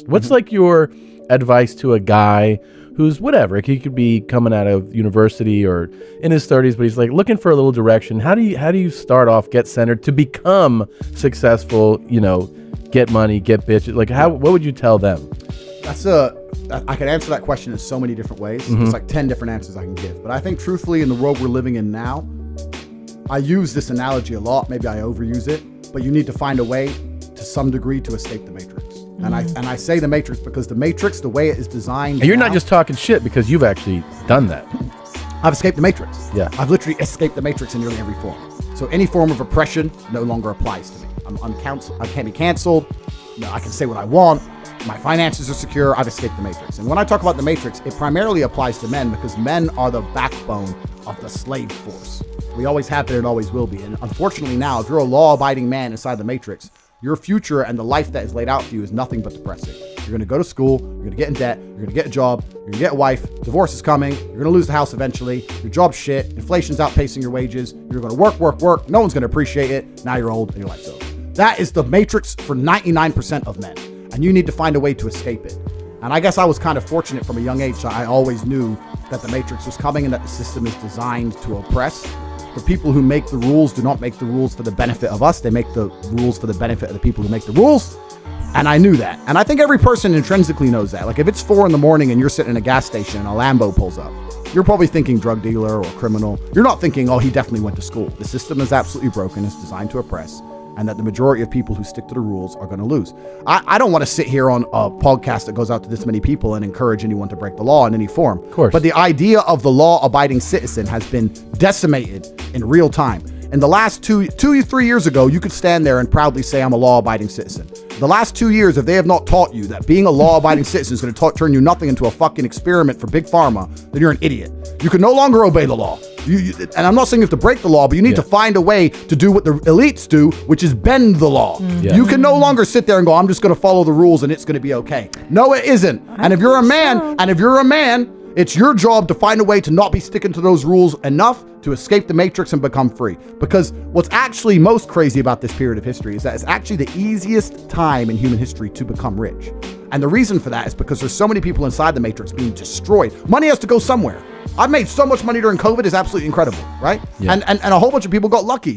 first. What's like your advice to a guy who's whatever? He could be coming out of university or in his 30s, but he's like looking for a little direction. How do you start off, get centered to become successful? You know, get money, get bitches. Like what would you tell them? I can answer that question in so many different ways. There's like 10 different answers I can give. But I think truthfully in the world we're living in now, I use this analogy a lot. Maybe I overuse it, but you need to find a way to some degree to escape the matrix. And I say the matrix because the matrix, the way it is designed. And you're not just talking shit because you've actually done that. I've escaped the matrix. Yeah. I've literally escaped the matrix in nearly every form. So any form of oppression no longer applies to me. I can't be canceled. No, I can say what I want. My finances are secure. I've escaped the matrix. And when I talk about the matrix, it primarily applies to men because men are the backbone of the slave force. We always have been and always will be. And unfortunately now, if you're a law-abiding man inside the matrix, your future and the life that is laid out for you is nothing but depressing. You're going to go to school, you're going to get in debt, you're going to get a job, you're going to get a wife, divorce is coming, you're going to lose the house eventually, your job's shit, inflation's outpacing your wages, you're going to work, no one's going to appreciate it, now you're old and your life's over. That is the matrix for 99% of men, and you need to find a way to escape it. And I guess I was kind of fortunate from a young age. I always knew that the matrix was coming and that the system is designed to oppress. The people who make the rules do not make the rules for the benefit of us. They make the rules for the benefit of the people who make the rules. And I knew that. And I think every person intrinsically knows that. Like if it's 4 a.m. and you're sitting in a gas station and a Lambo pulls up, you're probably thinking drug dealer or criminal. You're not thinking, oh, he definitely went to school. The system is absolutely broken. It's designed to oppress. And that the majority of people who stick to the rules are going to lose. I don't want to sit here on a podcast that goes out to this many people and encourage anyone to break the law in any form. Of course. But the idea of the law-abiding citizen has been decimated in real time. In the last 3 years ago, you could stand there and proudly say, I'm a law-abiding citizen. The last 2 years, if they have not taught you that being a law-abiding citizen is going to turn you nothing into a fucking experiment for Big Pharma, then you're an idiot. You can no longer obey the law. And I'm not saying you have to break the law, but you need to find a way to do what the elites do, which is bend the law. Yeah. You can no longer sit there and go, I'm just going to follow the rules and it's going to be okay. No, it isn't. And if you're a man, it's your job to find a way to not be sticking to those rules enough to escape the matrix and become free. Because what's actually most crazy about this period of history is that it's actually the easiest time in human history to become rich. And the reason for that is because there's so many people inside the matrix being destroyed. Money has to go somewhere. I've made so much money during COVID, is absolutely incredible, right? Yeah. And a whole bunch of people got lucky.